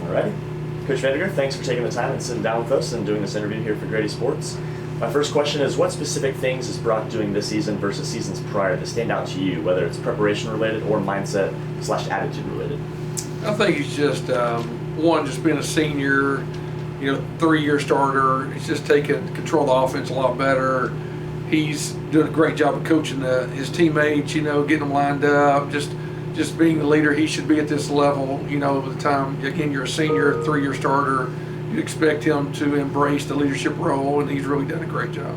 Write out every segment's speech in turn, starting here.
Alrighty. Coach Vandagriff, thanks for taking the time and sitting down with us and doing this interview here for Grady Sports. My first question is, what specific things is Brock doing this season versus seasons prior that stand out to you, whether it's preparation related or mindset / attitude related? I think he's just, just being a senior, 3-year starter. He's just taking control of the offense a lot better. He's doing a great job of coaching his teammates, getting them lined up, just being the leader he should be at this level. By the time, again, you're a senior, 3-year starter, you expect him to embrace the leadership role, and he's really done a great job.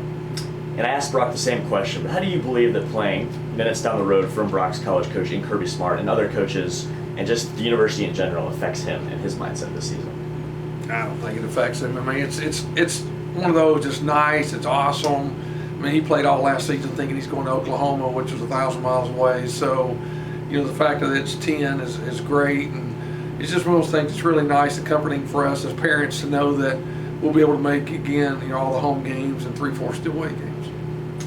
And I asked Brock the same question, but how do you believe that playing minutes down the road from Brock's college coach in Kirby Smart and other coaches and just the university in general affects him and his mindset this season? I don't think it affects him. I mean, it's one of those, it's nice, it's awesome. I mean, he played all last season thinking he's going to Oklahoma, which was 1,000 miles away. So, the fact that it's 10 is great. And it's just one of those things that's really nice and comforting for us as parents to know that we'll be able to make, again, all the home games and 3/4 still away games.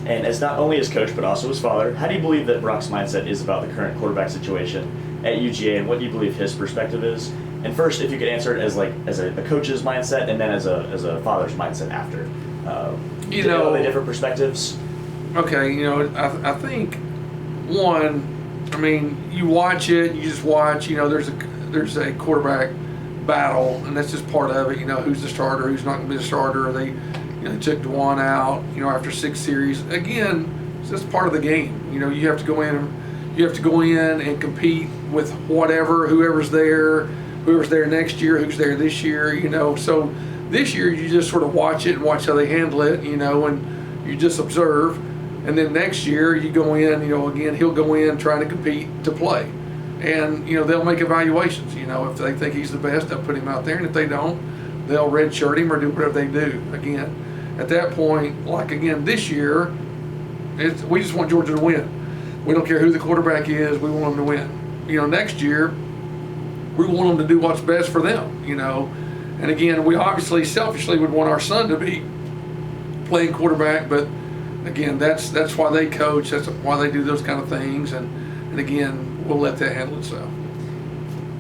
And as not only his coach, but also his father, how do you believe that Brock's mindset is about the current quarterback situation at UGA, and what do you believe his perspective is? And first, if you could answer it as a coach's mindset, and then as a father's mindset after. Are they different perspectives? Okay, I think you watch it, you just watch. There's a quarterback battle, and that's just part of it. Who's the starter, who's not going to be the starter. They took DeJuan out, after 6 series. Again, it's just part of the game. You have to go in and compete with whoever's there next year, who's there this year. So this year you just sort of watch it and watch how they handle it, and you just observe. And then next year you go in, again, he'll go in trying to compete to play. And, they'll make evaluations. If they think he's the best, they'll put him out there. And if they don't, they'll redshirt him or do whatever they do. Again, at that point, this year, we just want Georgia to win. We don't care who the quarterback is. We want them to win. Next year, we want them to do what's best for them, And again, we obviously selfishly would want our son to be playing quarterback, but again, that's why they coach. That's why they do those kind of things. And again, we'll let that handle itself.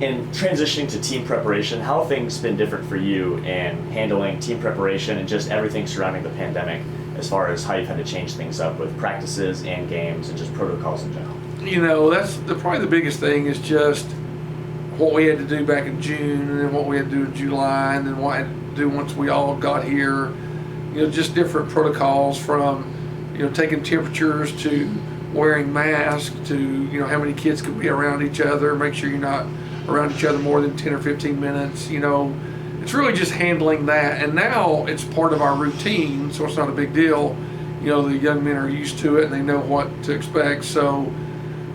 In transitioning to team preparation, how have things been different for you in handling team preparation and just everything surrounding the pandemic, as far as how you've had to change things up with practices and games and just protocols in general? That's probably the biggest thing is just what we had to do back in June, and then what we had to do in July, and then what I had to do once we all got here. Just different protocols from, taking temperatures to wearing masks to, how many kids could be around each other, make sure you're not around each other more than 10 or 15 minutes. It's really just handling that. And now it's part of our routine, so it's not a big deal. The young men are used to it and they know what to expect. So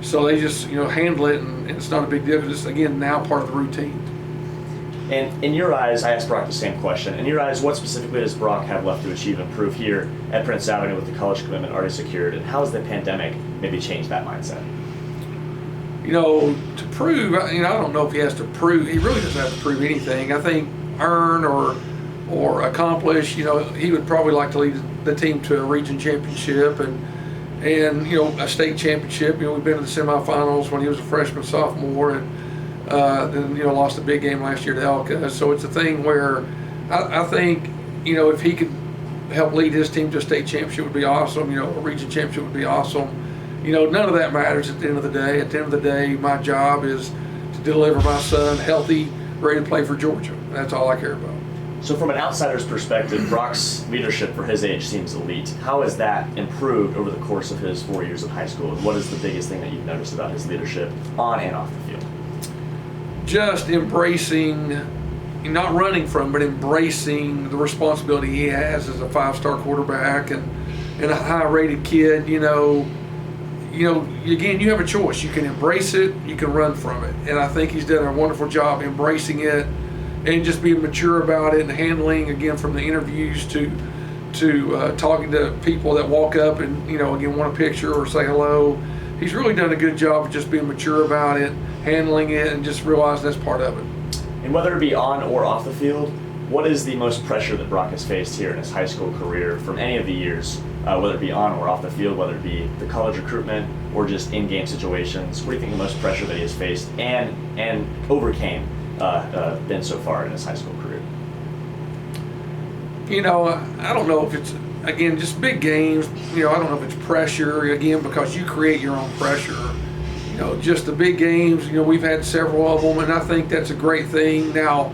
they just, handle it, and it's not a big deal because it's, again, now part of the routine. And in your eyes, I asked Brock the same question. In your eyes, what specifically does Brock have left to achieve and improve here at Prince Avenue with the college commitment already secured? And how has the pandemic maybe changed that mindset? To prove, I don't know if he has to prove. He really doesn't have to prove anything. I think earn or accomplish. He would probably like to lead the team to a region championship and a state championship. We've been to the semifinals when he was a freshman, sophomore, and then lost a big game last year to Elka. So it's a thing where I think if he could help lead his team to a state championship would be awesome. A region championship would be awesome. None of that matters at the end of the day. At the end of the day, my job is to deliver my son healthy, ready to play for Georgia. That's all I care about. So from an outsider's perspective, Brock's leadership for his age seems elite. How has that improved over the course of his 4 years of high school? And what is the biggest thing that you've noticed about his leadership on and off the field? Just embracing, not running from, but embracing the responsibility he has as a 5-star quarterback and a high-rated kid. Again, you have a choice. You can embrace it, you can run from it. And I think he's done a wonderful job embracing it and just being mature about it and handling, again, from the interviews to talking to people that walk up and, again, want a picture or say hello. He's really done a good job of just being mature about it, handling it, and just realizing that's part of it. And whether it be on or off the field, what is the most pressure that Brock has faced here in his high school career from any of the years, whether it be on or off the field, whether it be the college recruitment or just in-game situations? What do you think the most pressure that he has faced and overcame been so far in his high school career? You know, I don't know if it's, again, just big games. You know, I don't know if it's pressure, again, because you create your own pressure. You know, just the big games, you know, we've had several of them, and I think that's a great thing. Now,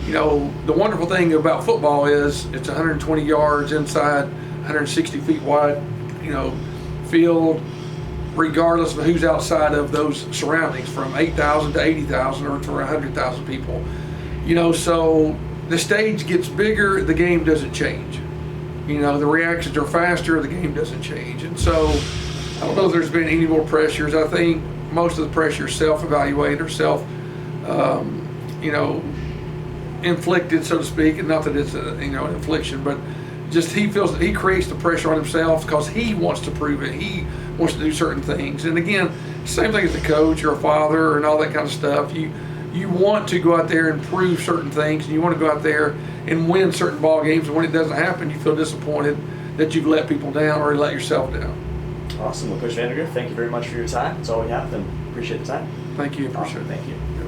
you know, the wonderful thing about football is it's 120 yards inside, 160 feet wide, you know, field, regardless of who's outside of those surroundings, from 8,000 to 80,000 or to 100,000 people. You know, so the stage gets bigger, the game doesn't change. You know, the reactions are faster, the game doesn't change. And so I don't know if there's been any more pressures. I think most of the pressure is self-evaluated or you know, inflicted, so to speak, and not that it's a, you know, an infliction, but just he feels that he creates the pressure on himself because he wants to prove it. He wants to do certain things. And again, same thing as a coach or a father and all that kind of stuff. You want to go out there and prove certain things, and you want to go out there and win certain ball games, and when it doesn't happen, you feel disappointed that you've let people down or let yourself down. Awesome. Well, Coach Vandagriff, thank you very much for your time. That's all we have, and appreciate the time. Thank you. Appreciate Awesome. it. Thank you.